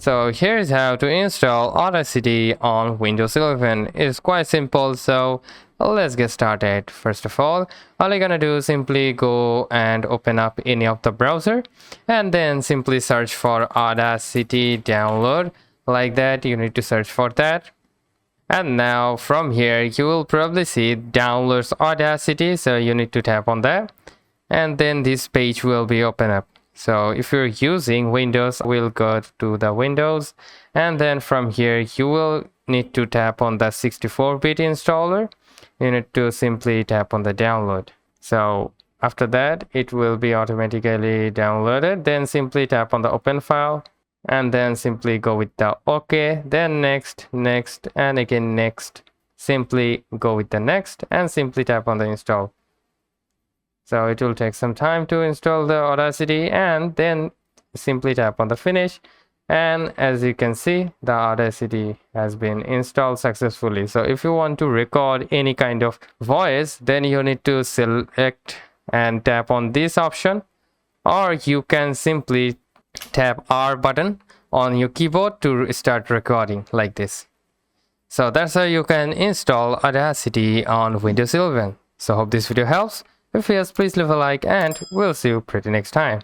So here's how to install Audacity on Windows 11. It's quite simple, so let's get started. First of all you're gonna do is simply go and open up any of the browser and then simply search for Audacity download. Like that, you need to search for that. And now from here you will probably see downloads Audacity, so you need to tap on that and then this page will be open up. So if you're using Windows, we'll go to the Windows, and then from here you will need to tap on the 64-bit installer. You need to simply tap on the download. So after that it will be automatically downloaded. Then simply tap on the open file and then simply go with the OK, then next, and again next. Simply go with the next and simply tap on the install. So it will take some time to install the Audacity, and then simply tap on the finish, and as you can see the Audacity has been installed successfully. So if you want to record any kind of voice, then you need to select and tap on this option, or you can simply tap R button on your keyboard to start recording like this. So that's how you can install Audacity on Windows 11. So hope this video helps. If yes, please leave a like and we'll see you pretty next time.